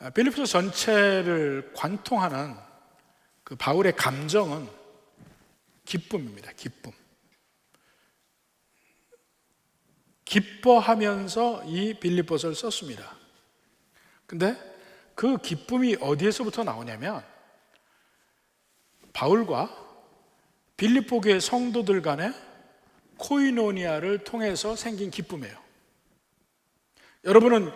빌립보서 전체를 관통하는 그 바울의 감정은 기쁨입니다. 기뻐하면서 이 빌립보서를 썼습니다. 근데 그 기쁨이 어디에서부터 나오냐면 바울과 빌립보 교회 성도들 간의 코이노니아를 통해서 생긴 기쁨이에요. 여러분은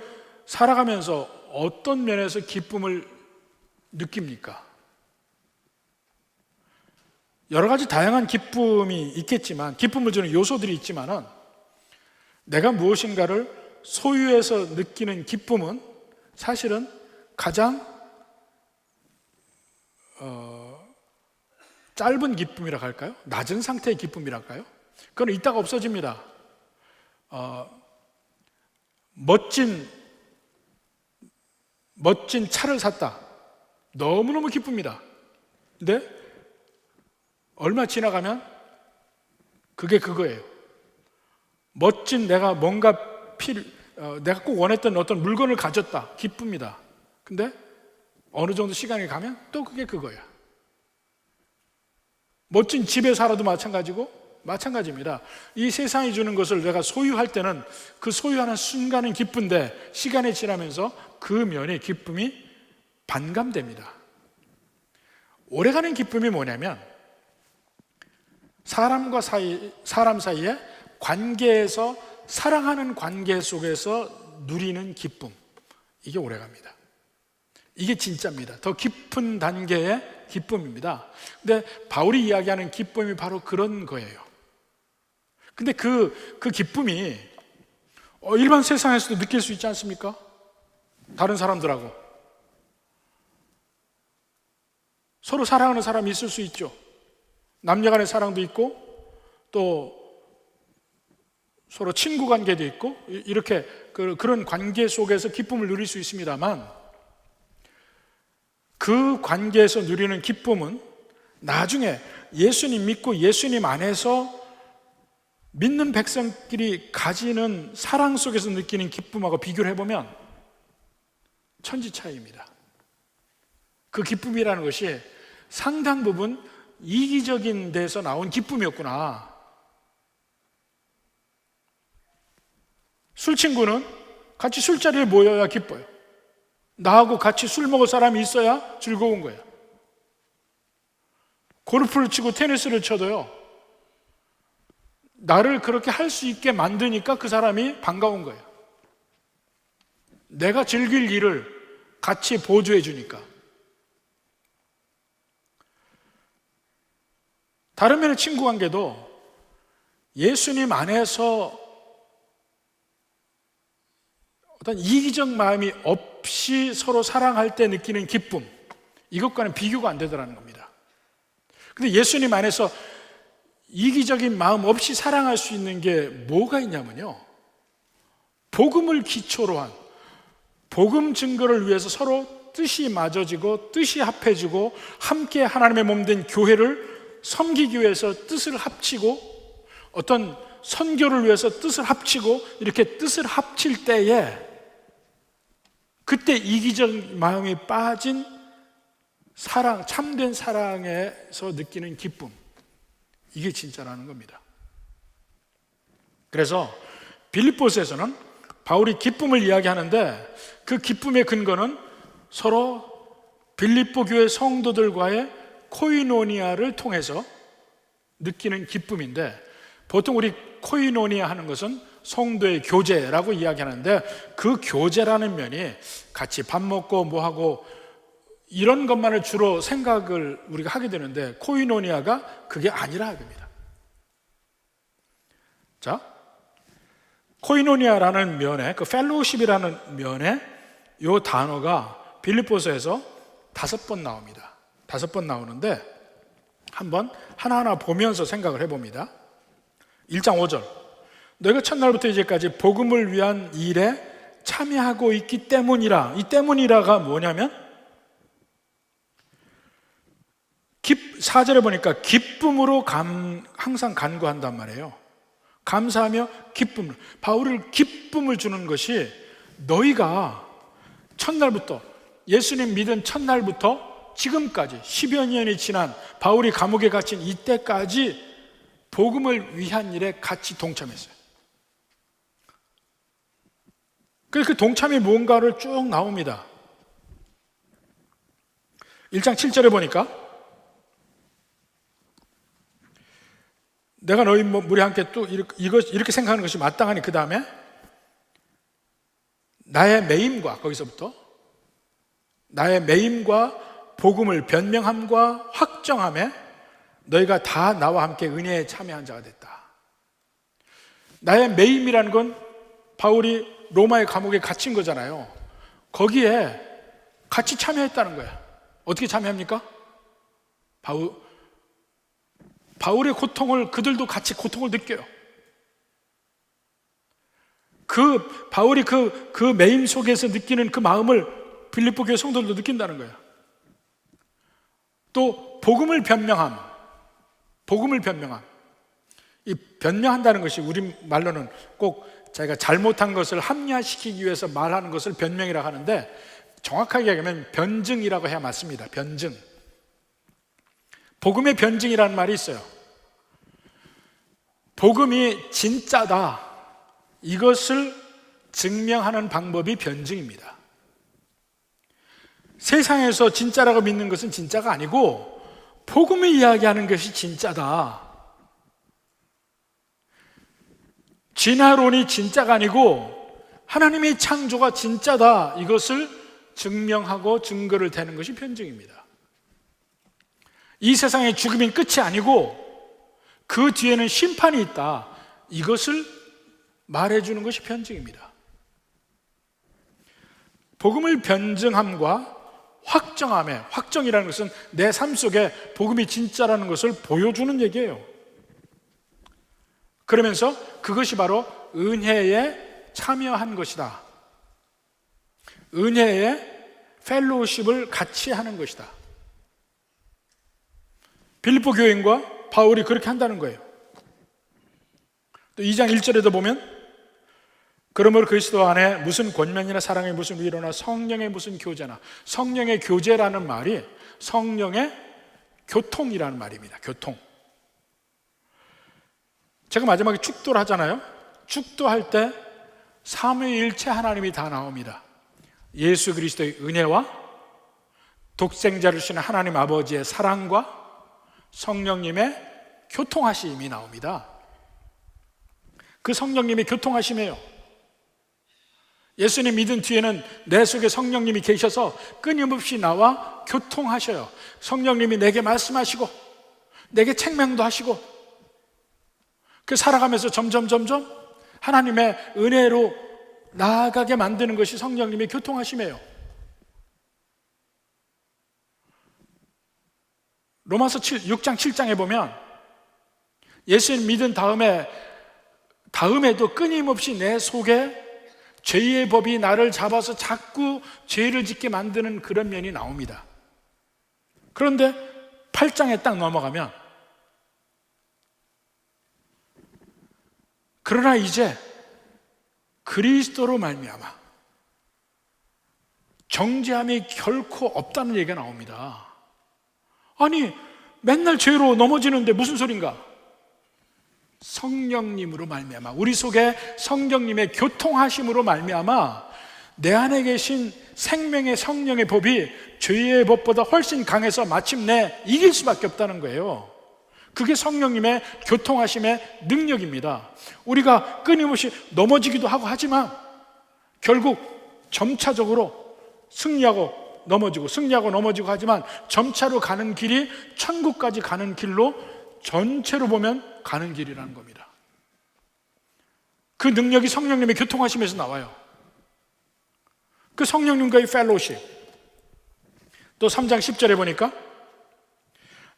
살아가면서 어떤 면에서 기쁨을 느낍니까? 여러 가지 다양한 기쁨이 있겠지만, 기쁨을 주는 요소들이 있지만은 내가 무엇인가를 소유해서 느끼는 기쁨은 사실은 가장 짧은 기쁨이라 할까요? 낮은 상태의 기쁨이라 할까요? 그건 있다가 없어집니다. 멋진 차를 샀다. 너무너무 기쁩니다. 근데 얼마 지나가면 그게 그거예요. 멋진 내가 내가 꼭 원했던 어떤 물건을 가졌다. 기쁩니다. 근데 어느 정도 시간이 가면 또 그게 그거야. 멋진 집에 살아도 마찬가지입니다. 이 세상이 주는 것을 내가 소유할 때는 그 소유하는 순간은 기쁜데 시간이 지나면서 그 면의 기쁨이 반감됩니다. 오래가는 기쁨이 뭐냐면 사람 사이의 관계에서, 사랑하는 관계 속에서 누리는 기쁨, 이게 오래갑니다. 이게 진짜입니다. 더 깊은 단계의 기쁨입니다. 근데 바울이 이야기하는 기쁨이 바로 그런 거예요. 근데 그 기쁨이 일반 세상에서도 느낄 수 있지 않습니까? 다른 사람들하고 서로 사랑하는 사람이 있을 수 있죠. 남녀 간의 사랑도 있고 또 서로 친구 관계도 있고 이렇게 그런 관계 속에서 기쁨을 누릴 수 있습니다만, 그 관계에서 누리는 기쁨은 나중에 예수님 믿고 예수님 안에서 믿는 백성끼리 가지는 사랑 속에서 느끼는 기쁨하고 비교를 해보면 천지 차이입니다. 그 기쁨이라는 것이 상당 부분 이기적인 데서 나온 기쁨이었구나. 술친구는 같이 술자리에 모여야 기뻐요. 나하고 같이 술 먹을 사람이 있어야 즐거운 거예요. 골프를 치고 테니스를 쳐도요, 나를 그렇게 할 수 있게 만드니까 그 사람이 반가운 거예요. 내가 즐길 일을 같이 보조해 주니까. 다른 면의 친구 관계도 예수님 안에서 어떤 이기적 마음이 없이 서로 사랑할 때 느끼는 기쁨, 이것과는 비교가 안 되더라는 겁니다. 근데 예수님 안에서 이기적인 마음 없이 사랑할 수 있는 게 뭐가 있냐면요, 복음을 기초로 한, 복음 증거를 위해서 서로 뜻이 맞아지고 뜻이 합해지고 함께 하나님의 몸 된 교회를 섬기기 위해서 뜻을 합치고, 어떤 선교를 위해서 뜻을 합치고, 이렇게 뜻을 합칠 때에 그때 이기적 마음이 빠진 사랑, 참된 사랑에서 느끼는 기쁨, 이게 진짜라는 겁니다. 그래서 빌립보서에서는 바울이 기쁨을 이야기하는데 그 기쁨의 근거는 서로 빌립보 교회 성도들과의 코이노니아를 통해서 느끼는 기쁨인데, 보통 우리 코이노니아 하는 것은 성도의 교제라고 이야기하는데, 그 교제라는 면이 같이 밥 먹고 뭐하고 이런 것만을 주로 생각을 우리가 하게 되는데, 코이노니아가 그게 아니라 합니다. 자, 코이노니아라는 면에, 그 펠로우십이라는 면에 이 단어가 빌립보서에서 5번 나옵니다. 5번 나오는데 한번 하나하나 보면서 생각을 해봅니다. 1장 5절, 너희가 첫날부터 이제까지 복음을 위한 일에 참여하고 있기 때문이라. 이 때문이라가 뭐냐면 4절에 보니까 기쁨으로 항상 간구한단 말이에요. 감사하며 기쁨을, 바울을 기쁨을 주는 것이 너희가 첫날부터 예수님 믿은 첫날부터 지금까지 10여 년이 지난 바울이 감옥에 갇힌 이때까지 복음을 위한 일에 같이 동참했어요. 그래서 그 동참이 무언가를 쭉 나옵니다. 1장 7절에 보니까 내가 너희 무리 함께 또 이렇게 생각하는 것이 마땅하니 그 다음에 나의 매임과 거기서부터 나의 매임과 복음을 변명함과 확정함에 너희가 다 나와 함께 은혜에 참여한 자가 됐다. 나의 매임이라는 건 바울이 로마의 감옥에 갇힌 거잖아요. 거기에 같이 참여했다는 거야. 어떻게 참여합니까? 바울의 고통을 그들도 같이 고통을 느껴요. 바울이 그 매임 속에서 느끼는 그 마음을 빌립보 교회 성도들도 느낀다는 거예요. 또 복음을 변명함. 이 변명한다는 것이 우리 말로는 꼭 자기가 잘못한 것을 합리화시키기 위해서 말하는 것을 변명이라고 하는데 정확하게 얘기하면 변증이라고 해야 맞습니다. 변증. 복음의 변증이라는 말이 있어요. 복음이 진짜다. 이것을 증명하는 방법이 변증입니다. 세상에서 진짜라고 믿는 것은 진짜가 아니고 복음이 이야기하는 것이 진짜다. 진화론이 진짜가 아니고 하나님의 창조가 진짜다. 이것을 증명하고 증거를 대는 것이 변증입니다. 이 세상의 죽음이 끝이 아니고 그 뒤에는 심판이 있다. 이것을 말해주는 것이 변증입니다. 복음을 변증함과 확정함에, 확정이라는 것은 내 삶 속에 복음이 진짜라는 것을 보여주는 얘기예요. 그러면서 그것이 바로 은혜에 참여한 것이다. 은혜의 펠로우십을 같이 하는 것이다. 빌립보 교인과 바울이 그렇게 한다는 거예요. 또 2장 1절에도 보면 그러므로 그리스도 안에 무슨 권면이나 사랑의 무슨 위로나 성령의 무슨 교제나, 성령의 교제라는 말이 성령의 교통이라는 말입니다. 교통. 제가 마지막에 축도를 하잖아요. 축도할 때 삼위일체 하나님이 다 나옵니다. 예수 그리스도의 은혜와 독생자를 주시는 하나님 아버지의 사랑과 성령님의 교통하심이 나옵니다. 그 성령님의 교통하심이에요. 예수님 믿은 뒤에는 내 속에 성령님이 계셔서 끊임없이 나와 교통하셔요. 성령님이 내게 말씀하시고 내게 책망도 하시고 그 살아가면서 점점 하나님의 은혜로 나아가게 만드는 것이 성령님의 교통하심이에요. 로마서 6장 7장에 보면 예수님 믿은 다음에도 끊임없이 내 속에 죄의 법이 나를 잡아서 자꾸 죄를 짓게 만드는 그런 면이 나옵니다. 그런데 8장에 딱 넘어가면 그러나 이제 그리스도로 말미암아 정죄함이 결코 없다는 얘기가 나옵니다. 아니 맨날 죄로 넘어지는데 무슨 소린가? 성령님으로 말미암아, 우리 속에 성령님의 교통하심으로 말미암아 내 안에 계신 생명의 성령의 법이 죄의 법보다 훨씬 강해서 마침내 이길 수밖에 없다는 거예요. 그게 성령님의 교통하심의 능력입니다. 우리가 끊임없이 넘어지기도 하고 하지만 결국 점차적으로 승리하고 넘어지고 하지만 점차로 가는 길이 천국까지 가는 길로 전체로 보면 가는 길이라는 겁니다. 그 능력이 성령님의 교통하심에서 나와요. 그 성령님과의 펠로우십. 또 3장 10절에 보니까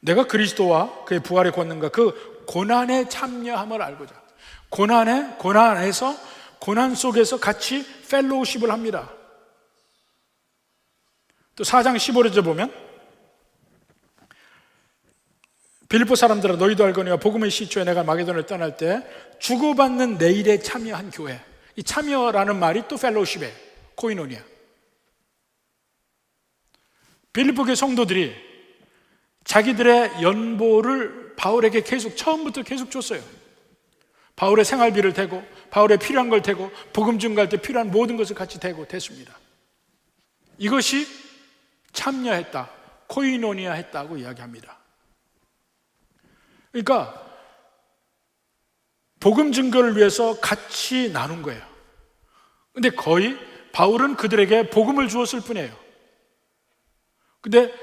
내가 그리스도와 그의 부활의 권능과 그 고난에 참여함을 알고자. 고난에서 고난 속에서 같이 펠로우십을 합니다. 또 4장 15절에 보면 빌립보 사람들아 너희도 알거니와 복음의 시초에 내가 마게도냐를 떠날 때 주고받는 내 일에 참여한 교회. 이 참여라는 말이 또 펠로우십에 코이노니아. 빌립보 교회 성도들이 자기들의 연보를 바울에게 처음부터 계속 줬어요. 바울의 생활비를 대고, 바울의 필요한 걸 대고, 복음 증거할 때 필요한 모든 것을 같이 대습니다. 이것이 참여했다, 코이노니아 했다고 이야기합니다. 그러니까 복음 증거를 위해서 같이 나눈 거예요. 근데 거의 바울은 그들에게 복음을 주었을 뿐이에요. 근데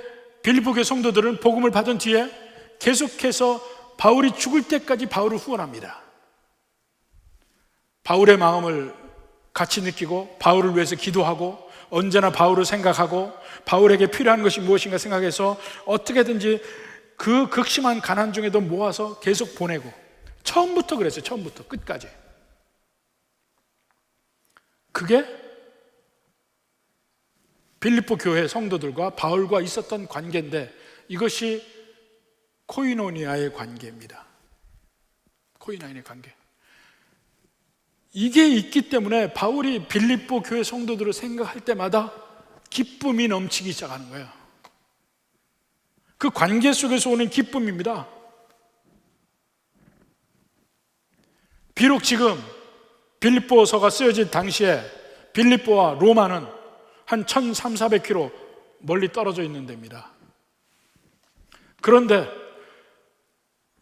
빌립보 교회 성도들은 복음을 받은 뒤에 계속해서 바울이 죽을 때까지 바울을 후원합니다. 바울의 마음을 같이 느끼고 바울을 위해서 기도하고 언제나 바울을 생각하고 바울에게 필요한 것이 무엇인가 생각해서 어떻게든지 그 극심한 가난 중에도 모아서 계속 보내고, 처음부터 그랬어요. 처음부터 끝까지. 그게 빌립보 교회 성도들과 바울과 있었던 관계인데, 이것이 코이노니아의 관계입니다. 코이노니아의 관계. 이게 있기 때문에 바울이 빌립보 교회 성도들을 생각할 때마다 기쁨이 넘치기 시작하는 거예요. 그 관계 속에서 오는 기쁨입니다. 비록 지금 빌립보서가 쓰여진 당시에 빌립보와 로마는 한 1300~1400km 멀리 떨어져 있는 데입니다. 그런데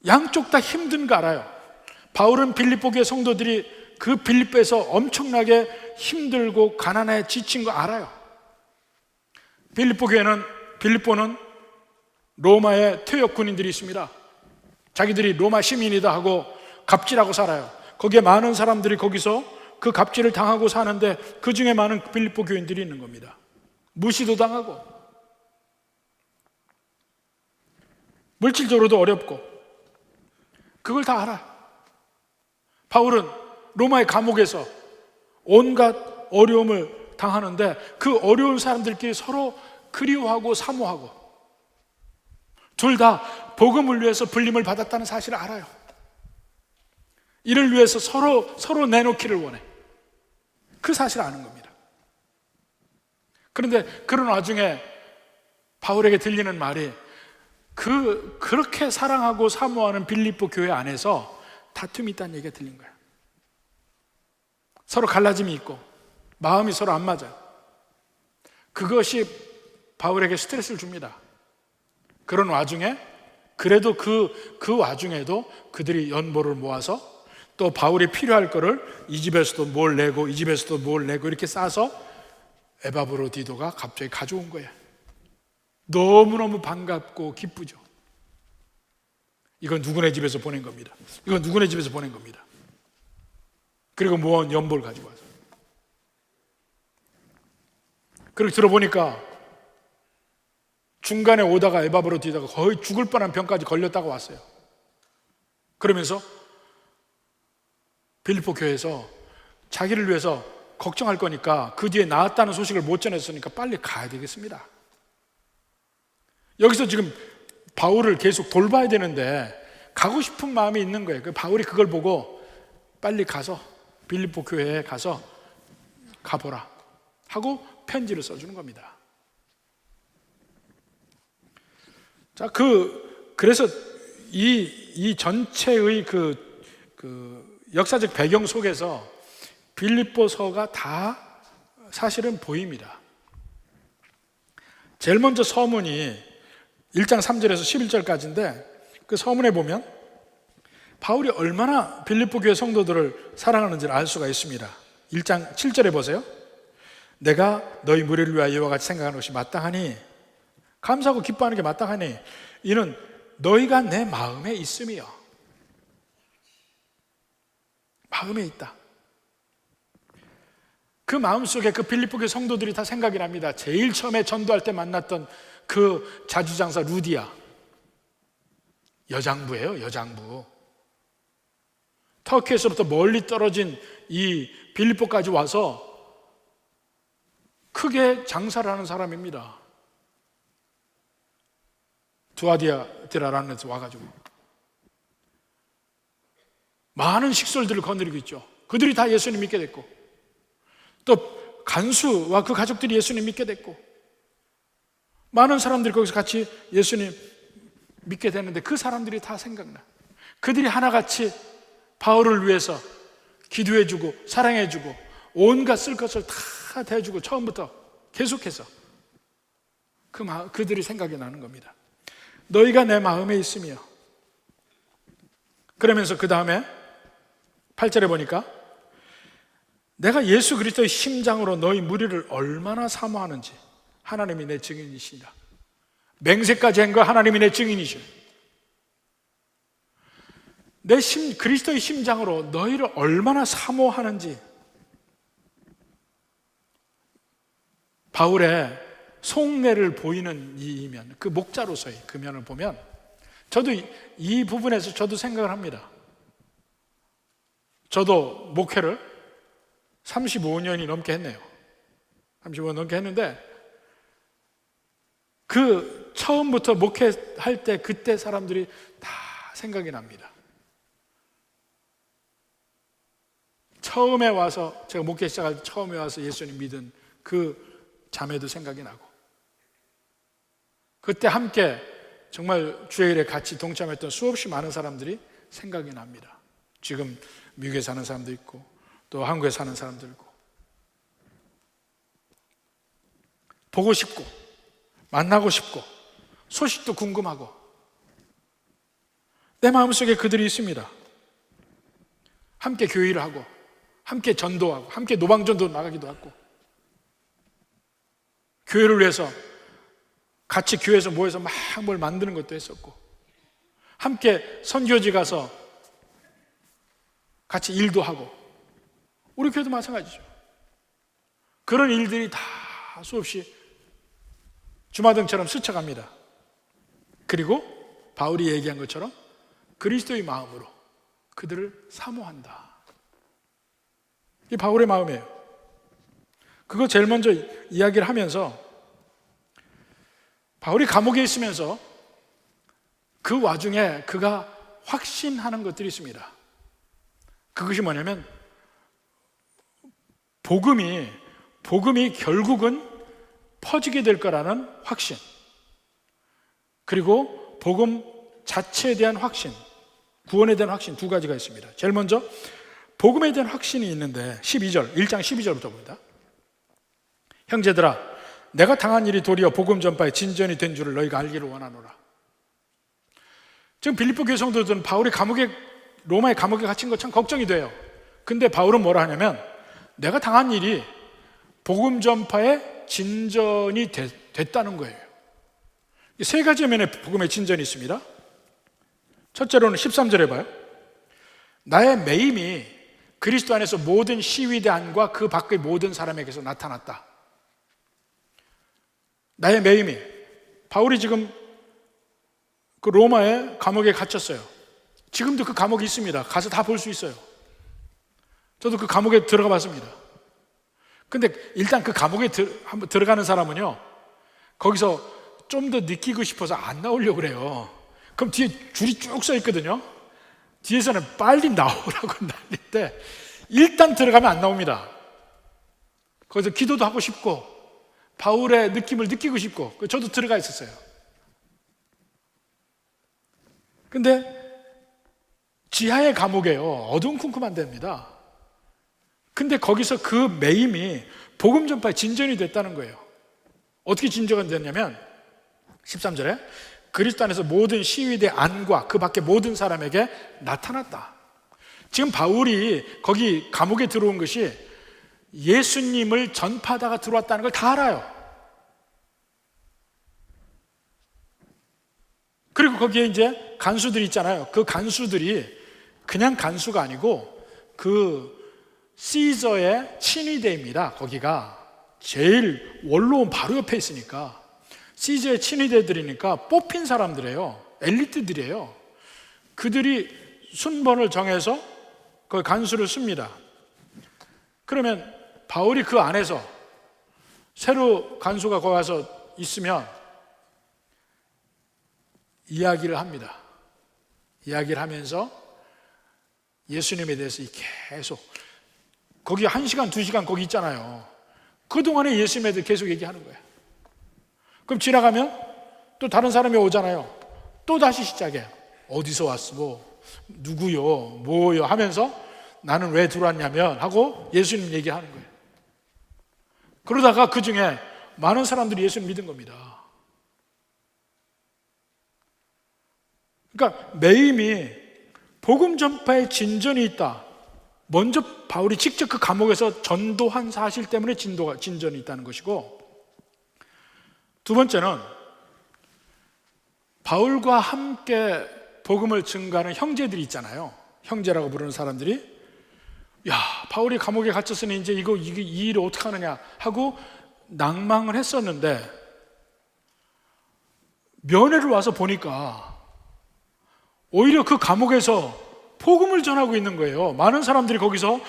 양쪽 다 힘든 거 알아요. 바울은 빌립보 교회 성도들이 그 빌립보에서 엄청나게 힘들고 가난에 지친 거 알아요. 빌립보는 로마의 퇴역 군인들이 있습니다. 자기들이 로마 시민이다 하고 갑질하고 살아요. 거기에 많은 사람들이 거기서 그 갑질을 당하고 사는데, 그 중에 많은 빌립보 교인들이 있는 겁니다. 무시도 당하고 물질적으로도 어렵고, 그걸 다 알아. 바울은 로마의 감옥에서 온갖 어려움을 당하는데, 그 어려운 사람들끼리 서로 그리워하고 사모하고, 둘 다 복음을 위해서 불림을 받았다는 사실을 알아요. 이를 위해서 서로 내놓기를 원해. 그 사실을 아는 겁니다. 그런데 그런 와중에 바울에게 들리는 말이, 그렇게 사랑하고 사모하는 빌립보 교회 안에서 다툼이 있다는 얘기가 들린 거예요. 서로 갈라짐이 있고 마음이 서로 안 맞아요. 그것이 바울에게 스트레스를 줍니다. 그런 와중에, 그래도 그 와중에도 그들이 연보를 모아서 또 바울이 필요할 거를 이 집에서도 뭘 내고 이 집에서도 뭘 내고 이렇게 싸서 에바브로디도가 갑자기 가져온 거예요. 너무너무 반갑고 기쁘죠. 이건 누구네 집에서 보낸 겁니다. 이건 누구네 집에서 보낸 겁니다. 그리고 모은 연보를 가지고 와서, 그리고 들어보니까 중간에 오다가 에바브로디다가 거의 죽을 뻔한 병까지 걸렸다고 왔어요. 그러면서 빌립보 교회에서 자기를 위해서 걱정할 거니까 그 뒤에 나았다는 소식을 못 전했으니까 빨리 가야 되겠습니다. 여기서 지금 바울을 계속 돌봐야 되는데 가고 싶은 마음이 있는 거예요. 바울이 그걸 보고 빨리 가서 빌립보 교회에 가서 가보라 하고 편지를 써주는 겁니다. 자, 그래서 이 전체의 그 역사적 배경 속에서 빌립보서가 다 사실은 보입니다. 제일 먼저 서문이 1장 3절에서 11절까지인데, 그 서문에 보면 바울이 얼마나 빌립보 교회 성도들을 사랑하는지를 알 수가 있습니다. 1장 7절에 보세요. 내가 너희 무리를 위하여 이와 같이 생각하는 것이 마땅하니, 감사하고 기뻐하는 게 마땅하니, 이는 너희가 내 마음에 있음이요. 마음에 있다. 그 마음속에 그 빌립보 교회 성도들이 다 생각이 납니다. 제일 처음에 전도할 때 만났던 그 자주장사 루디아, 여장부예요. 여장부. 터키에서부터 멀리 떨어진 이 빌립보까지 와서 크게 장사를 하는 사람입니다. 두아디아라는 데서 와가지고 많은 식솔들을 거느리고 있죠. 그들이 다 예수님 믿게 됐고, 또 간수와 그 가족들이 예수님 믿게 됐고, 많은 사람들이 거기서 같이 예수님 믿게 되는데 그 사람들이 다 생각나. 그들이 하나같이 바울을 위해서 기도해주고 사랑해주고 온갖 쓸 것을 다 대주고 처음부터 계속해서 그들이 생각이 나는 겁니다. 너희가 내 마음에 있으며. 그러면서 그 다음에 8절에 보니까 내가 예수 그리스도의 심장으로 너희 무리를 얼마나 사모하는지 하나님이 내 증인이시다. 맹세까지 한 거 하나님이 내 증인이시오. 그리스도의 심장으로 너희를 얼마나 사모하는지. 바울의 속내를 보이는 이 면, 그 목자로서의 그 면을 보면 저도 이 부분에서 저도 생각을 합니다. 저도 목회를 35년이 넘게 했네요. 35년 넘게 했는데 그 처음부터 목회할 때 그때 사람들이 다 생각이 납니다. 처음에 와서 제가 목회 시작할 때 처음에 와서 예수님 믿은 그 자매도 생각이 나고 그때 함께 정말 주의 일에 같이 동참했던 수없이 많은 사람들이 생각이 납니다. 지금 미국에 사는 사람도 있고 또 한국에 사는 사람도 있고 보고 싶고 만나고 싶고 소식도 궁금하고 내 마음속에 그들이 있습니다. 함께 교회를 하고 함께 전도하고 함께 노방전도 나가기도 하고 교회를 위해서 같이 교회에서 모여서 막 뭘 만드는 것도 했었고 함께 선교지 가서 같이 일도 하고 우리 교회도 마찬가지죠. 그런 일들이 다 수없이 주마등처럼 스쳐갑니다. 그리고 바울이 얘기한 것처럼 그리스도의 마음으로 그들을 사모한다. 이게 바울의 마음이에요. 그거 제일 먼저 이야기를 하면서 바울이 감옥에 있으면서 그 와중에 그가 확신하는 것들이 있습니다. 그것이 뭐냐면 복음이 결국은 퍼지게 될 거라는 확신, 그리고 복음 자체에 대한 확신, 구원에 대한 확신 두 가지가 있습니다. 제일 먼저 복음에 대한 확신이 있는데 1장 12절부터 봅니다. 형제들아 내가 당한 일이 도리어 복음 전파의 진전이 된 줄을 너희가 알기를 원하노라. 지금 빌립보 교회 성도들은 바울이 로마의 감옥에 갇힌 거 참 걱정이 돼요. 근데 바울은 뭐라 하냐면 내가 당한 일이 복음 전파의 진전이 됐다는 거예요. 세 가지 면에 복음의 진전이 있습니다. 첫째로는 13절에 봐요. 나의 매임이 그리스도 안에서 모든 시위대 안과 그 밖의 모든 사람에게서 나타났다. 나의 매임이, 바울이 지금 그 로마의 감옥에 갇혔어요. 지금도 그 감옥이 있습니다. 가서 다 볼 수 있어요. 저도 그 감옥에 들어가 봤습니다. 근데 일단 그 감옥에 한번 들어가는 사람은요, 거기서 좀 더 느끼고 싶어서 안 나오려고 그래요. 그럼 뒤에 줄이 쭉 서 있거든요. 뒤에서는 빨리 나오라고 난리인데 일단 들어가면 안 나옵니다. 거기서 기도도 하고 싶고 바울의 느낌을 느끼고 싶고 저도 들어가 있었어요. 근데 지하의 감옥이에요. 어두컴컴한 데입니다. 근데 거기서 그 매임이 복음 전파의 진전이 됐다는 거예요. 어떻게 진전이 됐냐면 13절에 그리스도 안에서 모든 시위대 안과 그 밖에 모든 사람에게 나타났다. 지금 바울이 거기 감옥에 들어온 것이 예수님을 전파하다가 들어왔다는 걸 다 알아요. 그리고 거기에 이제 간수들이 있잖아요. 그 간수들이 그냥 간수가 아니고 그 시저의 친위대입니다. 거기가 제일 원로원 바로 옆에 있으니까 시저의 친위대들이니까 뽑힌 사람들이에요. 엘리트들이에요. 그들이 순번을 정해서 그 간수를 씁니다. 그러면 바울이 그 안에서 새로 간수가 거기 와서 있으면 이야기를 합니다. 이야기를 하면서 예수님에 대해서 계속 거기 1시간, 2시간 거기 있잖아요. 그동안에 예수님에 대해 계속 얘기하는 거예요. 그럼 지나가면 또 다른 사람이 오잖아요. 또 다시 시작해. 어디서 왔어? 뭐 누구요? 뭐요? 하면서 나는 왜 들어왔냐면 하고 예수님 얘기하는 거예요. 그러다가 그 중에 많은 사람들이 예수님 믿은 겁니다. 그러니까 매임이 복음 전파에 진전이 있다. 먼저 바울이 직접 그 감옥에서 전도한 사실 때문에 진전이 있다는 것이고, 두 번째는 바울과 함께 복음을 증거하는 형제들이 있잖아요. 형제라고 부르는 사람들이, 야, 바울이 감옥에 갇혔으니 이제 이 일을 어떻게 하느냐 하고 낭망을 했었는데, 면회를 와서 보니까 오히려 그 감옥에서 복음을 전하고 있는 거예요. 많은 사람들이 거기서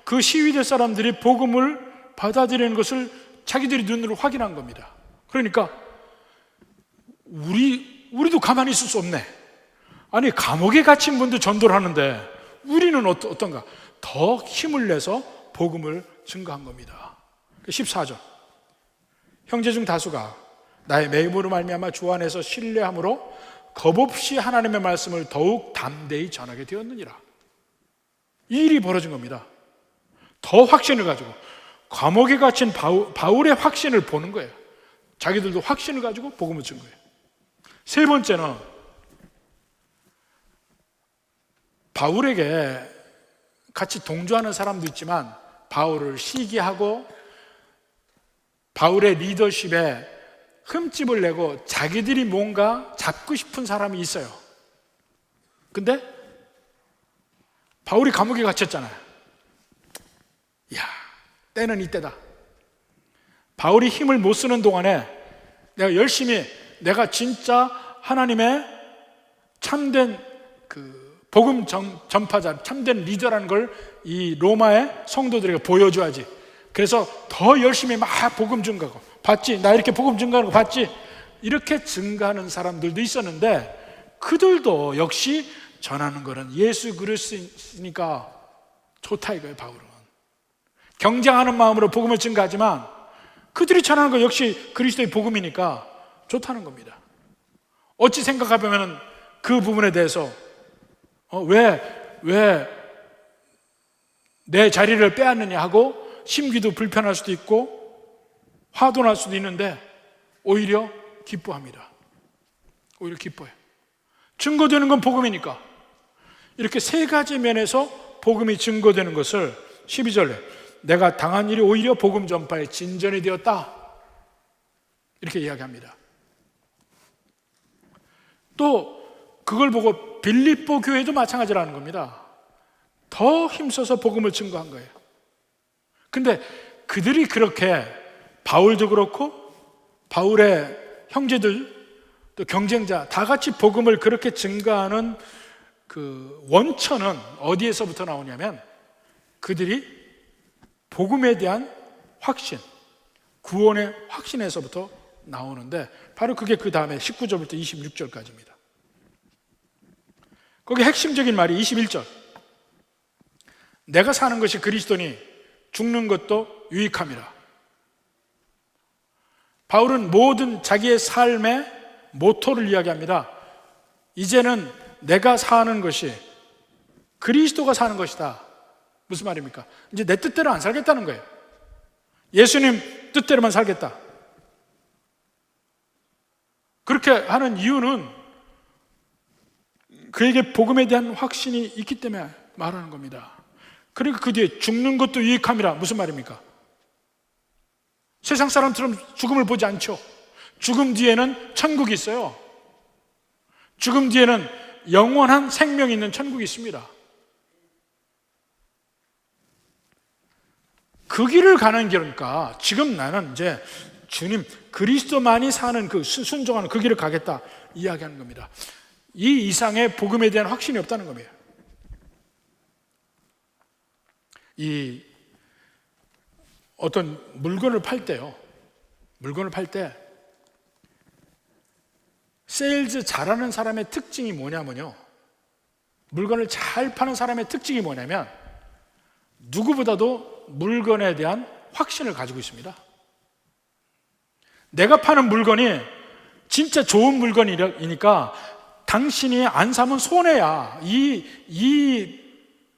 그 시위대 사람들이 복음을 받아들이는 것을 자기들이 눈으로 확인한 겁니다. 그러니까 우리도 가만히 있을 수 없네. 아니, 감옥에 갇힌 분도 전도를 하는데 우리는 어떤가? 더 힘을 내서 복음을 증거한 겁니다. 14절, 형제 중 다수가 나의 매임으로 말미암아 주 안에서 신뢰함으로 겁없이 하나님의 말씀을 더욱 담대히 전하게 되었느니라. 이 일이 벌어진 겁니다. 더 확신을 가지고, 감옥에 갇힌 바울의 확신을 보는 거예요. 자기들도 확신을 가지고 복음을 준 거예요. 세 번째는 바울에게 같이 동조하는 사람도 있지만 바울을 시기하고 바울의 리더십에 흠집을 내고 자기들이 뭔가 잡고 싶은 사람이 있어요. 근데 바울이 감옥에 갇혔잖아요. 이야, 때는 이때다. 바울이 힘을 못 쓰는 동안에 내가 열심히, 내가 진짜 하나님의 참된 복음 전파자, 참된 리더라는 걸 이 로마의 성도들에게 보여줘야지. 그래서 더 열심히 막 복음 증거하고, 봤지? 나 이렇게 복음 증거하는 거 봤지? 이렇게 증거하는 사람들도 있었는데, 그들도 역시 전하는 거는 예수 그리스도니까 좋다 이거예요. 바울은 경쟁하는 마음으로 복음을 증거하지만 그들이 전하는 거 역시 그리스도의 복음이니까 좋다는 겁니다. 어찌 생각하면 그 부분에 대해서 왜 내 자리를 빼앗느냐 하고 심기도 불편할 수도 있고 화도 날 수도 있는데 오히려 기뻐합니다. 오히려 기뻐요. 증거되는 건 복음이니까. 이렇게 세 가지 면에서 복음이 증거되는 것을 12절에 내가 당한 일이 오히려 복음 전파의 진전이 되었다, 이렇게 이야기합니다. 또 그걸 보고 빌립보 교회도 마찬가지라는 겁니다. 더 힘써서 복음을 증거한 거예요. 근데 그들이 그렇게, 바울도 그렇고 바울의 형제들 또 경쟁자 다 같이 복음을 그렇게 증거하는 그 원천은 어디에서부터 나오냐면 그들이 복음에 대한 확신, 구원의 확신에서부터 나오는데, 바로 그게 그 다음에 19절부터 26절까지입니다. 거기 핵심적인 말이 21절, 내가 사는 것이 그리스도니 죽는 것도 유익함이라. 바울은 모든 자기의 삶의 모토를 이야기합니다. 이제는 내가 사는 것이 그리스도가 사는 것이다. 무슨 말입니까? 이제 내 뜻대로 안 살겠다는 거예요. 예수님 뜻대로만 살겠다. 그렇게 하는 이유는 그에게 복음에 대한 확신이 있기 때문에 말하는 겁니다. 그러니까 그 뒤에 죽는 것도 유익함이라. 무슨 말입니까? 세상 사람처럼 죽음을 보지 않죠. 죽음 뒤에는 천국이 있어요. 죽음 뒤에는 영원한 생명이 있는 천국이 있습니다. 그 길을 가는 길이니까 지금 나는 이제 주님 그리스도만이 사는 그 순종하는 그 길을 가겠다 이야기하는 겁니다. 이 이상의 복음에 대한 확신이 없다는 겁니다. 이 어떤 물건을 팔 때요, 물건을 팔 때 세일즈 잘하는 사람의 특징이 뭐냐면요, 물건을 잘 파는 사람의 특징이 뭐냐면 누구보다도 물건에 대한 확신을 가지고 있습니다. 내가 파는 물건이 진짜 좋은 물건이니까 당신이 안 사면 손해야. 이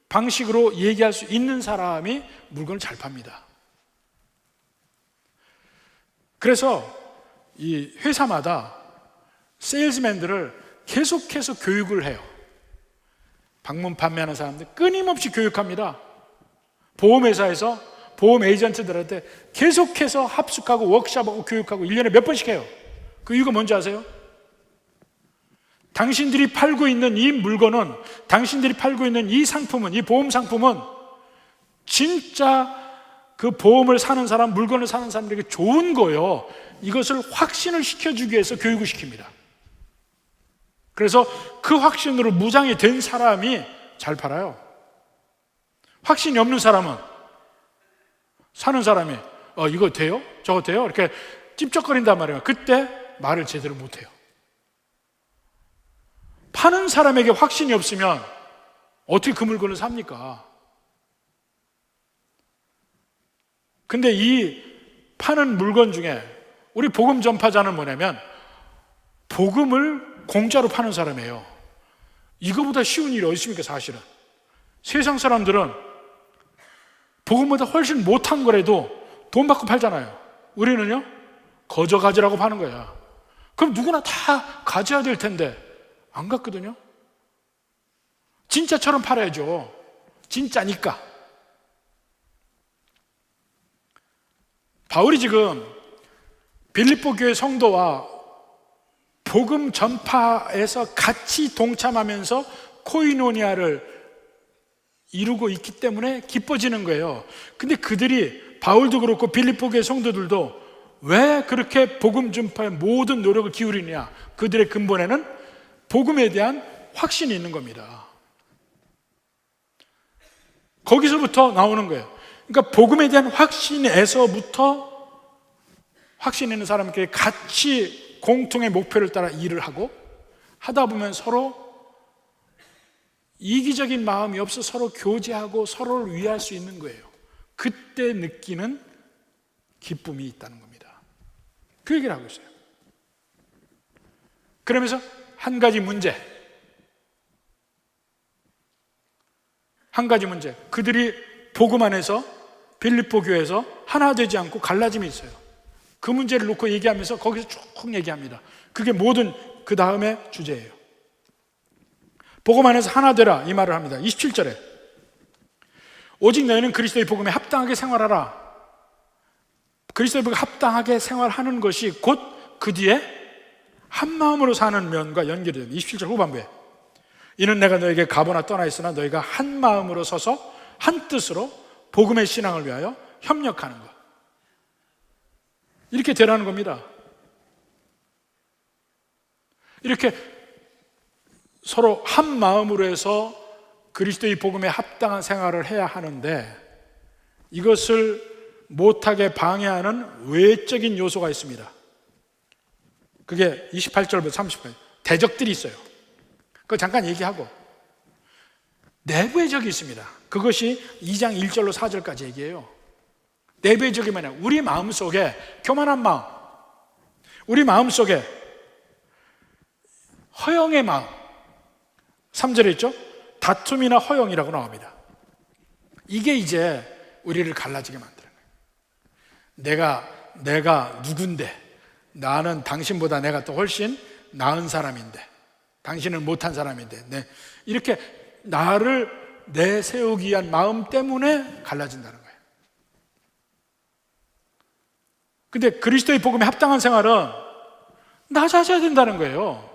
방식으로 얘기할 수 있는 사람이 물건을 잘 팝니다. 그래서 이 회사마다 세일즈맨들을 계속해서 교육을 해요. 방문 판매하는 사람들 끊임없이 교육합니다. 보험회사에서 보험 에이전트들한테 계속해서 합숙하고 워크숍하고 교육하고 1년에 몇 번씩 해요. 그 이유가 뭔지 아세요? 당신들이 팔고 있는 이 물건은, 당신들이 팔고 있는 이 상품은, 이 보험 상품은 진짜 그 보험을 사는 사람, 물건을 사는 사람들에게 좋은 거예요. 이것을 확신을 시켜주기 위해서 교육을 시킵니다. 그래서 그 확신으로 무장이 된 사람이 잘 팔아요. 확신이 없는 사람은, 사는 사람이 이거 돼요? 저거 돼요? 이렇게 찝쩍거린단 말이에요. 그때 말을 제대로 못해요. 파는 사람에게 확신이 없으면 어떻게 그 물건을 삽니까? 근데 이 파는 물건 중에 우리 복음 전파자는 뭐냐면 복음을 공짜로 파는 사람이에요. 이거보다 쉬운 일이 어디 있습니까? 사실은 세상 사람들은 복음보다 훨씬 못한 거라도 돈 받고 팔잖아요. 우리는요 거저 가지라고 파는 거야. 그럼 누구나 다 가져야 될 텐데 안 갔거든요. 진짜처럼 팔아야죠. 진짜니까. 바울이 지금 빌립보 교회 성도와 복음 전파에서 같이 동참하면서 코이노니아를 이루고 있기 때문에 기뻐지는 거예요. 근데 그들이, 바울도 그렇고 빌립보 교회 성도들도 왜 그렇게 복음 전파에 모든 노력을 기울이냐? 그들의 근본에는 복음에 대한 확신이 있는 겁니다. 거기서부터 나오는 거예요. 그러니까 복음에 대한 확신에서부터 확신 있는 사람끼리 같이 공통의 목표를 따라 일을 하고 하다 보면 서로 이기적인 마음이 없어 서로 교제하고 서로를 위할 수 있는 거예요. 그때 느끼는 기쁨이 있다는 겁니다. 그 얘기를 하고 있어요. 그러면서 한 가지 문제, 그들이 복음 안에서 빌립보 교회에서 하나 되지 않고 갈라짐이 있어요. 그 문제를 놓고 얘기하면서 거기서 쭉 얘기합니다. 그게 모든 그 다음의 주제예요. 복음 안에서 하나 되라, 이 말을 합니다. 27절에 오직 너희는 그리스도의 복음에 합당하게 생활하라. 그리스도의 복음에 합당하게 생활하는 것이 곧 그 뒤에 한 마음으로 사는 면과 연결이 됩니다. 27절 후반부에 이는 내가 너에게 가보나 떠나 있으나 너희가 한 마음으로 서서 한 뜻으로 복음의 신앙을 위하여 협력하는 것, 이렇게 되라는 겁니다. 이렇게 서로 한 마음으로 해서 그리스도의 복음에 합당한 생활을 해야 하는데 이것을 못하게 방해하는 외적인 요소가 있습니다. 그게 28절부터 30절 대적들이 있어요. 그거 잠깐 얘기하고 내부의 적이 있습니다. 그것이 2장 1절로 4절까지 얘기해요. 내부의 적이 뭐냐? 우리 마음속에 교만한 마음, 우리 마음속에 허영의 마음. 3절에 있죠? 다툼이나 허영이라고 나옵니다. 이게 이제 우리를 갈라지게 만드는 거예요. 내가 누군데, 나는 당신보다 내가 또 훨씬 나은 사람인데, 당신은 못한 사람인데, 이렇게 나를 내세우기 위한 마음 때문에 갈라진다는 거예요. 근데 그리스도의 복음에 합당한 생활은 낮아져야 된다는 거예요.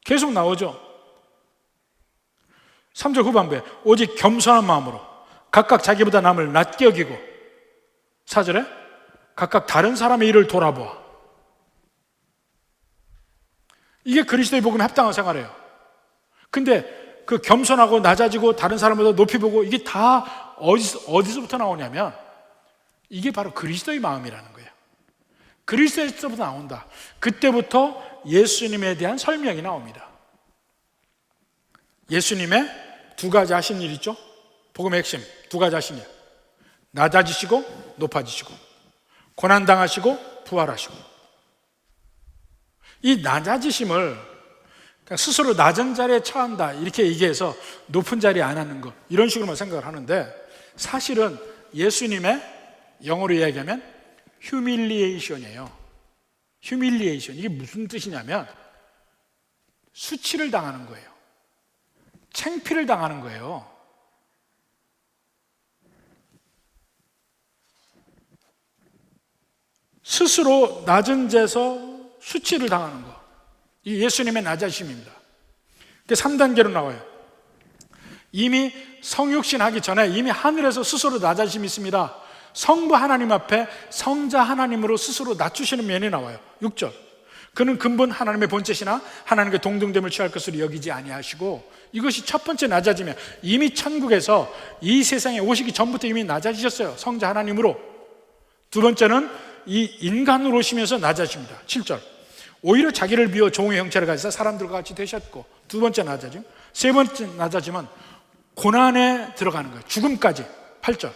계속 나오죠. 3절 후반부에 오직 겸손한 마음으로 각각 자기보다 남을 낮게 여기고, 4절에 각각 다른 사람의 일을 돌아보아. 이게 그리스도의 복음에 합당한 생활이에요. 근데 그 겸손하고 낮아지고 다른 사람보다 높이 보고 이게 다 어디서부터 나오냐면 이게 바로 그리스도의 마음이라는 거예요. 그리스도에서부터 나온다. 그때부터 예수님에 대한 설명이 나옵니다. 예수님의 두 가지 하신 일 있죠? 복음의 핵심 두 가지 하신 일. 낮아지시고 높아지시고, 고난당하시고 부활하시고. 이 낮아지심을 그냥 스스로 낮은 자리에 처한다 이렇게 얘기해서 높은 자리에 안 앉는 것, 이런 식으로만 생각을 하는데, 사실은 예수님의 영어로 이야기하면 휴밀리에이션이에요. 휴밀리에이션, 이게 무슨 뜻이냐면 수치를 당하는 거예요. 창피를 당하는 거예요. 스스로 낮은 데서 수치를 당하는 거, 이 예수님의 낮아심입니다. 3단계로 나와요. 이미 성육신 하기 전에 이미 하늘에서 스스로 낮아심이 있습니다. 성부 하나님 앞에 성자 하나님으로 스스로 낮추시는 면이 나와요. 6절, 그는 근본 하나님의 본체시나 하나님께 동등됨을 취할 것으로 여기지 아니하시고, 이것이 첫 번째 낮아지면 이미 천국에서 이 세상에 오시기 전부터 이미 낮아지셨어요. 성자 하나님으로. 두 번째는 이 인간으로 오시면서 낮아집니다. 7절, 오히려 자기를 비워 종의 형체를 가지사 사람들과 같이 되셨고. 두 번째 낮아짐. 세 번째 낮아짐은 고난에 들어가는 거예요. 죽음까지. 8절,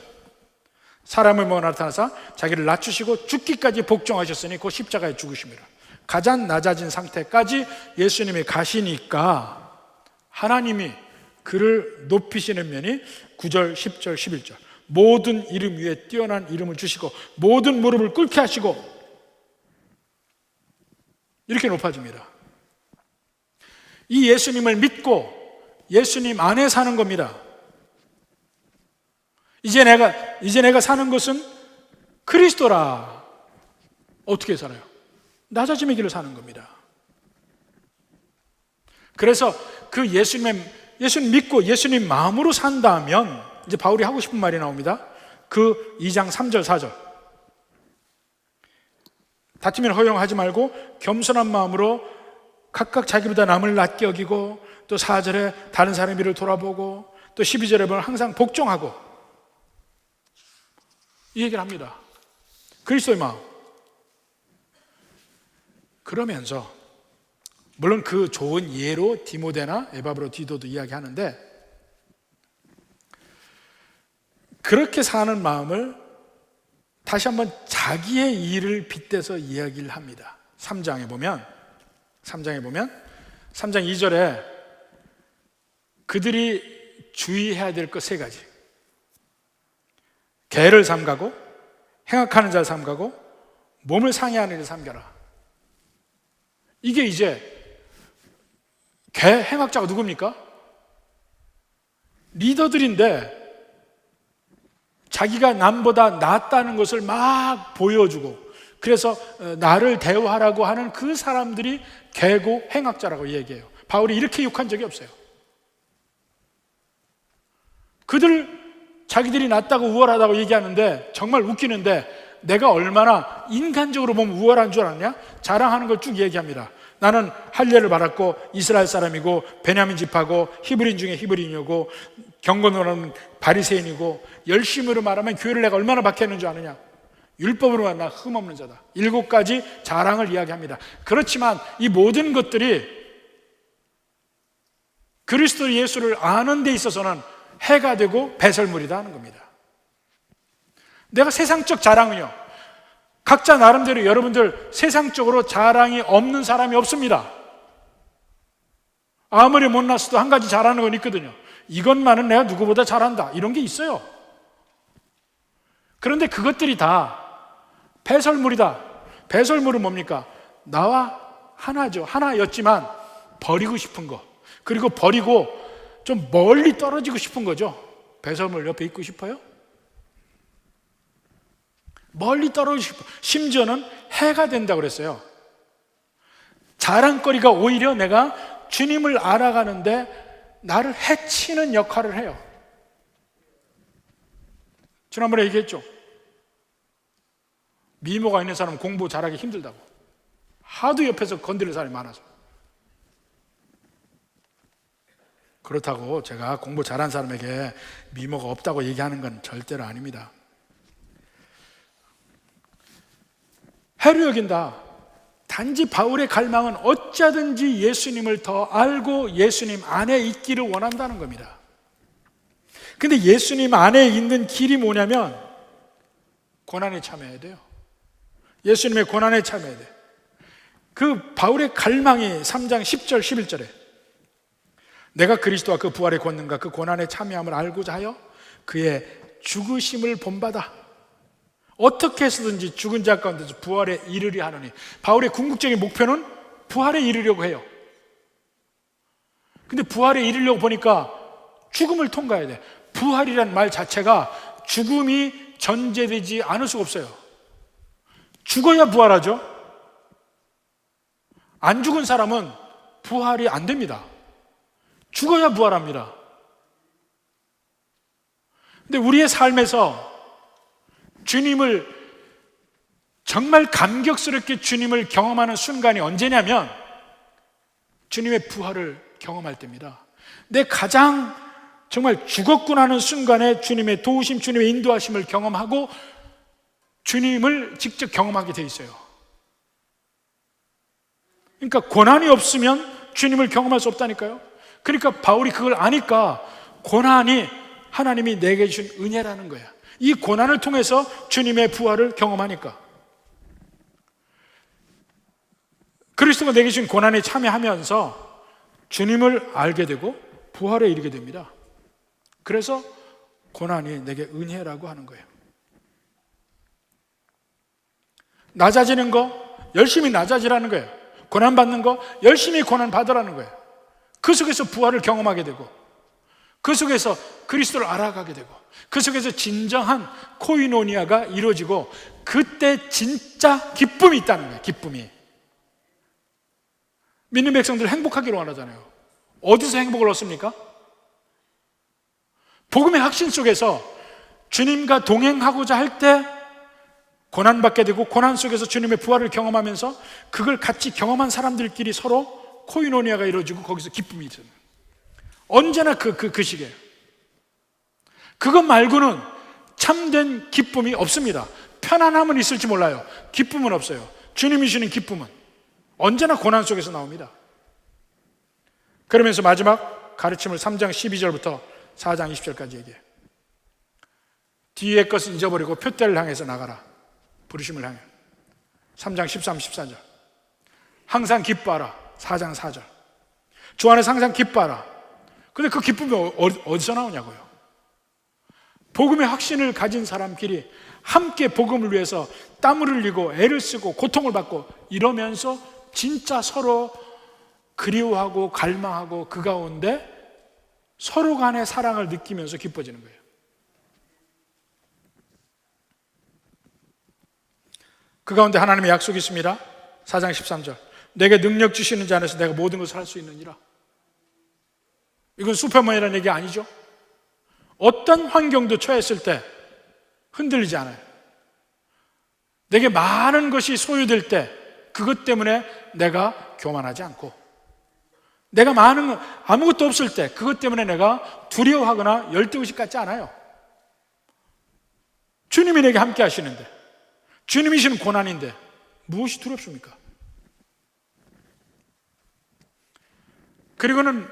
사람을 모아 나타나사 자기를 낮추시고 죽기까지 복종하셨으니 곧 십자가에 죽으십니다. 가장 낮아진 상태까지 예수님이 가시니까 하나님이 그를 높이시는 면이 9절, 10절, 11절, 모든 이름 위에 뛰어난 이름을 주시고 모든 무릎을 꿇게 하시고, 이렇게 높아집니다. 이 예수님을 믿고 예수님 안에 사는 겁니다. 이제 내가 사는 것은 그리스도라. 어떻게 살아요? 낮아짐의 길을 사는 겁니다. 그래서 그 예수님 믿고 예수님 마음으로 산다면, 이제 바울이 하고 싶은 말이 나옵니다. 그 2장 3절 4절, 다투면 허용하지 말고 겸손한 마음으로 각각 자기보다 남을 낮게 여기고, 또 4절에 다른 사람의 일을 돌아보고, 또 12절에 보면 항상 복종하고, 이 얘기를 합니다. 그리스도의 마음. 그러면서 물론 그 좋은 예로 디모데나 에바브로디도도 이야기하는데, 그렇게 사는 마음을 다시 한번 자기의 일을 빗대서 이야기를 합니다. 3장에 보면 3장 2절에 그들이 주의해야 될 것 3가지. 개를 삼가고, 행악하는 자를 삼가고, 몸을 상해하는 일을 삼겨라. 이게 이제 개 행악자가 누굽니까? 리더들인데 자기가 남보다 낫다는 것을 막 보여주고, 그래서 나를 대우하라고 하는 그 사람들이 개고 행악자라고 얘기해요. 바울이 이렇게 욕한 적이 없어요. 자기들이 낫다고 우월하다고 얘기하는데 정말 웃기는데, 내가 얼마나 인간적으로 보면 우월한 줄 아냐? 자랑하는 걸 쭉 얘기합니다. 나는 할례를 받았고 이스라엘 사람이고 베냐민 지파고 히브리인 중에 히브리인이고 경건으로 하면 바리새인이고, 열심으로 말하면 교회를 내가 얼마나 박해했는 줄 아느냐? 율법으로만 나 흠없는 자다. 7가지 자랑을 이야기합니다. 그렇지만 이 모든 것들이 그리스도 예수를 아는 데 있어서는 해가 되고 배설물이다 하는 겁니다. 내가 세상적 자랑은요, 각자 나름대로 여러분들 세상적으로 자랑이 없는 사람이 없습니다. 아무리 못났어도 한 가지 잘하는 건 있거든요. 이것만은 내가 누구보다 잘한다, 이런 게 있어요. 그런데 그것들이 다 배설물이다. 배설물은 뭡니까? 나와 하나죠. 하나였지만 버리고 싶은 거, 그리고 버리고 좀 멀리 떨어지고 싶은 거죠. 배설물 옆에 있고 싶어요? 멀리 떨어지고 싶어. 심지어는 해가 된다고 그랬어요. 자랑거리가 오히려 내가 주님을 알아가는데 나를 해치는 역할을 해요. 지난번에 얘기했죠. 미모가 있는 사람은 공부 잘하기 힘들다고. 하도 옆에서 건드릴 사람이 많아서. 그렇다고 제가 공부 잘한 사람에게 미모가 없다고 얘기하는 건 절대로 아닙니다. 해로 여긴다. 단지 바울의 갈망은 어찌하든지 예수님을 더 알고 예수님 안에 있기를 원한다는 겁니다. 근데 예수님 안에 있는 길이 뭐냐면 고난에 참여해야 돼요. 예수님의 고난에 참여해야 돼요. 그 바울의 갈망이 3장 10절 11절에 내가 그리스도와 그 부활의 권능과 그 고난에 참여함을 알고자 하여 그의 죽으심을 본받아 어떻게 해서든지 죽은 자 가운데서 부활에 이르려 하노니. 바울의 궁극적인 목표는 부활에 이르려고 해요. 근데 부활에 이르려고 보니까 죽음을 통과해야 돼. 부활이란 말 자체가 죽음이 전제되지 않을 수가 없어요. 죽어야 부활하죠. 안 죽은 사람은 부활이 안 됩니다. 죽어야 부활합니다. 근데 우리의 삶에서 주님을 정말 감격스럽게 주님을 경험하는 순간이 언제냐면 주님의 부활을 경험할 때입니다. 내 가장 정말 죽었구나 하는 순간에 주님의 도우심, 주님의 인도하심을 경험하고 주님을 직접 경험하게 돼 있어요. 그러니까 고난이 없으면 주님을 경험할 수 없다니까요. 그러니까 바울이 그걸 아니까 고난이 하나님이 내게 주신 은혜라는 거야. 이 고난을 통해서 주님의 부활을 경험하니까. 그리스도가 내게 주신 고난에 참여하면서 주님을 알게 되고 부활에 이르게 됩니다. 그래서 고난이 내게 은혜라고 하는 거예요. 낮아지는 거 열심히 낮아지라는 거예요. 고난받는 거 열심히 고난받으라는 거예요. 그 속에서 부활을 경험하게 되고 그 속에서 그리스도를 알아가게 되고 그 속에서 진정한 코이노니아가 이루어지고 그때 진짜 기쁨이 있다는 거예요. 기쁨이. 믿는 백성들 행복하기를 원하잖아요. 어디서 행복을 얻습니까? 복음의 확신 속에서 주님과 동행하고자 할 때 고난받게 되고 고난 속에서 주님의 부활을 경험하면서 그걸 같이 경험한 사람들끼리 서로 코이노니아가 이루어지고 거기서 기쁨이 있어요. 언제나 그 시기예요. 그것 말고는 참된 기쁨이 없습니다. 편안함은 있을지 몰라요. 기쁨은 없어요. 주님이 주는 기쁨은 언제나 고난 속에서 나옵니다. 그러면서 마지막 가르침을 3장 12절부터 4장 20절까지 얘기해요. 뒤의 것을 잊어버리고 표대를 향해서 나가라. 부르심을 향해. 3장 13, 14절. 항상 기뻐하라. 4장 4절. 주 안에서 항상 기뻐하라. 근데 그 기쁨이 어디서 나오냐고요. 복음의 확신을 가진 사람끼리 함께 복음을 위해서 땀을 흘리고 애를 쓰고 고통을 받고 이러면서 진짜 서로 그리워하고 갈망하고 그 가운데 서로 간의 사랑을 느끼면서 기뻐지는 거예요. 그 가운데 하나님의 약속이 있습니다. 4장 13절. 내게 능력 주시는 자 안에서 내가 모든 것을 할 수 있느니라. 이건 슈퍼맨이라는 얘기 아니죠. 어떤 환경도 처했을 때 흔들리지 않아요. 내게 많은 것이 소유될 때 그것 때문에 내가 교만하지 않고, 내가 아무것도 없을 때 그것 때문에 내가 두려워하거나 열등의식 갖지 않아요. 주님이 내게 함께 하시는데, 주님이 주는 고난인데 무엇이 두렵습니까? 그리고는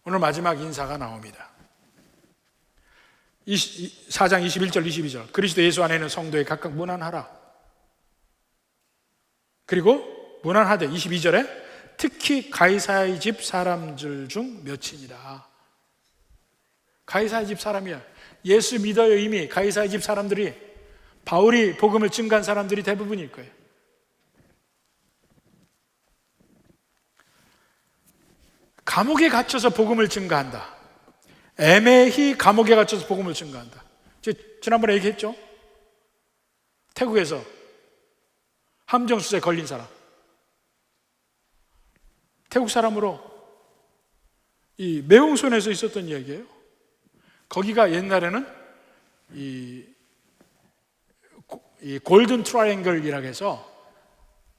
오늘 마지막 인사가 나옵니다. 4장 21절 22절. 그리스도 예수 안에 있는 성도에 각각 문안하라. 그리고 문안하되 22절에 특히 가이사의 집 사람들 중 몇이니라. 가이사의 집 사람이야. 예수 믿어요. 이미 가이사의 집 사람들이, 바울이 복음을 증거한 사람들이 대부분일 거예요. 감옥에 갇혀서 복음을 증거한다. 애매히 감옥에 갇혀서 복음을 증거한다. 지난번에 얘기했죠? 태국에서 함정수사에 걸린 사람, 태국 사람으로 이 매웅손에서 있었던 이야기예요. 거기가 옛날에는 이 골든 트라이앵글이라고 해서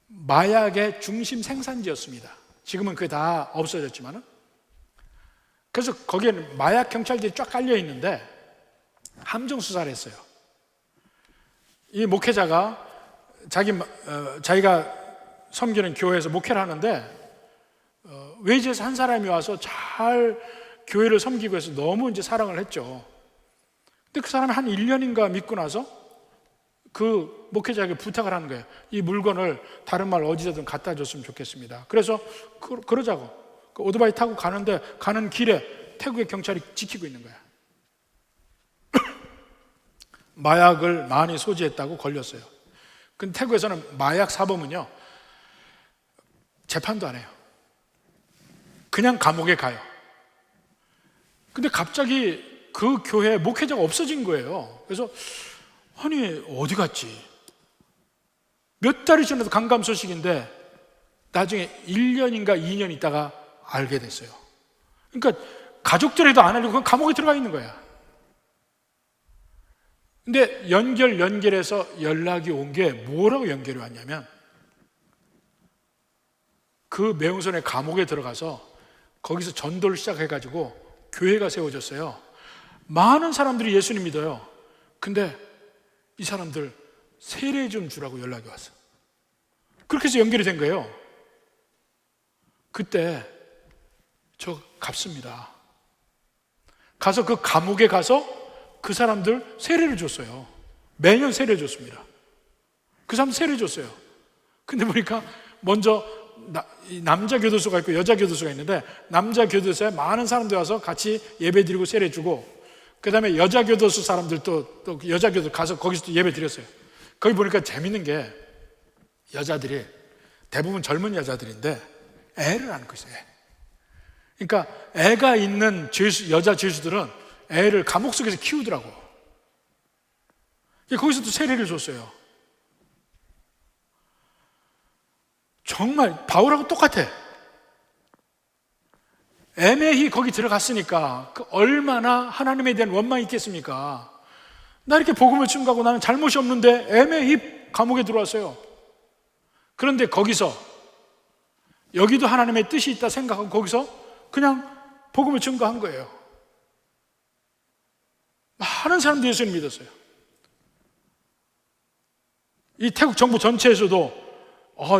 마약의 중심 생산지였습니다. 지금은 그게 다 없어졌지만은. 그래서 거기에는 마약 경찰들이 쫙 깔려 있는데 함정 수사를 했어요. 이 목회자가 자기가 섬기는 교회에서 목회를 하는데 외지에서 한 사람이 와서 잘 교회를 섬기고 해서 너무 이제 사랑을 했죠. 근데 그 사람이 한 1년인가 믿고 나서 그 목회자에게 부탁을 하는 거예요. 이 물건을 다른 마을 어디서든 갖다 줬으면 좋겠습니다. 그래서 그러자고 그 오토바이 타고 가는데 가는 길에 태국의 경찰이 지키고 있는 거야. 마약을 많이 소지했다고 걸렸어요. 근데 태국에서는 마약 사범은요 재판도 안 해요. 그냥 감옥에 가요. 근데 갑자기 그 교회 목회자가 없어진 거예요. 그래서 아니 어디 갔지? 몇 달이 지나도 감감 소식인데 나중에 1년인가 2년 있다가 알게 됐어요. 그러니까 가족들에도 안 알리고 그냥 감옥에 들어가 있는 거야. 근데 연결해서 연락이 온 게 뭐라고 연결이 왔냐면 그 매운손의 감옥에 들어가서 거기서 전도를 시작해가지고 교회가 세워졌어요. 많은 사람들이 예수님 믿어요. 근데 이 사람들 세례 좀 주라고 연락이 왔어. 그렇게 해서 연결이 된 거예요. 그때 저 갚습니다. 가서 그 감옥에 가서 그 사람들 세례를 줬어요. 매년 세례 줬습니다. 그 사람 세례 줬어요. 근데 보니까 먼저 남자 교도소가 있고 여자 교도소가 있는데 남자 교도소에 많은 사람들 와서 같이 예배 드리고 세례 주고 그 다음에 여자 교도소 사람들 또 여자 교도소 가서 거기서 또 예배 드렸어요. 거기 보니까 재밌는 게 여자들이 대부분 젊은 여자들인데 애를 안고 있어요. 그러니까 애가 있는 여자 죄수들은 애를 감옥 속에서 키우더라고. 거기서 또 세례를 줬어요. 정말 바울하고 똑같아. 애매히 거기 들어갔으니까 그 얼마나 하나님에 대한 원망이 있겠습니까? 나 이렇게 복음을 증거하고 나는 잘못이 없는데 애매히 감옥에 들어왔어요. 그런데 거기서 여기도 하나님의 뜻이 있다 생각하고 거기서 그냥 복음을 증거한 거예요. 많은 사람들이 예수님 믿었어요. 이 태국 정부 전체에서도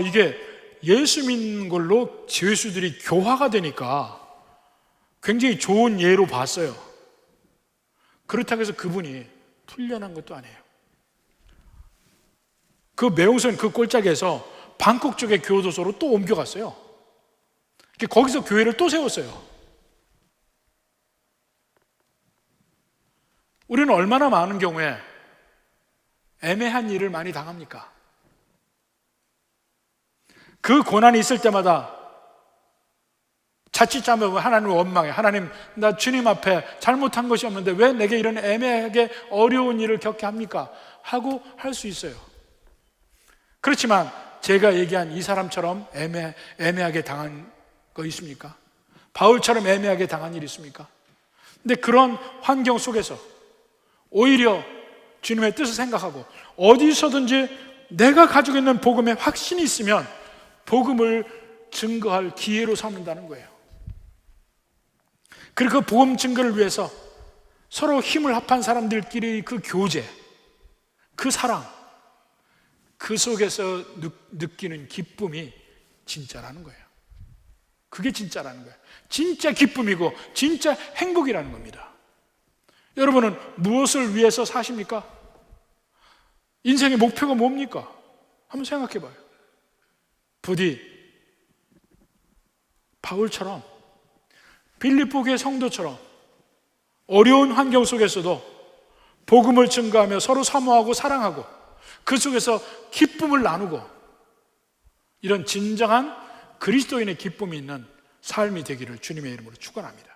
이게 예수 믿는 걸로 죄수들이 교화가 되니까 굉장히 좋은 예로 봤어요. 그렇다고 해서 그분이 풀려난 것도 아니에요. 그 매웅선 그 꼴짝에서 방콕 쪽의 교도소로 또 옮겨갔어요. 거기서 교회를 또 세웠어요. 우리는 얼마나 많은 경우에 애매한 일을 많이 당합니까? 그 고난이 있을 때마다 자칫 잘못하면 하나님을 원망해. 하나님, 나 주님 앞에 잘못한 것이 없는데 왜 내게 이런 애매하게 어려운 일을 겪게 합니까? 하고 할 수 있어요. 그렇지만 제가 얘기한 이 사람처럼 애매하게 당한 거 있습니까? 바울처럼 애매하게 당한 일 있습니까? 근데 그런 환경 속에서 오히려 주님의 뜻을 생각하고 어디서든지 내가 가지고 있는 복음에 확신이 있으면 복음을 증거할 기회로 삼는다는 거예요. 그리고 그 복음 증거를 위해서 서로 힘을 합한 사람들끼리 그 교제, 그 사랑, 그 속에서 느끼는 기쁨이 진짜라는 거예요. 그게 진짜라는 거예요. 진짜 기쁨이고 진짜 행복이라는 겁니다. 여러분은 무엇을 위해서 사십니까? 인생의 목표가 뭡니까? 한번 생각해 봐요. 부디 바울처럼 빌립보 교회 성도처럼 어려운 환경 속에서도 복음을 증거하며 서로 사모하고 사랑하고 그 속에서 기쁨을 나누고 이런 진정한 그리스도인의 기쁨이 있는 삶이 되기를 주님의 이름으로 축원합니다.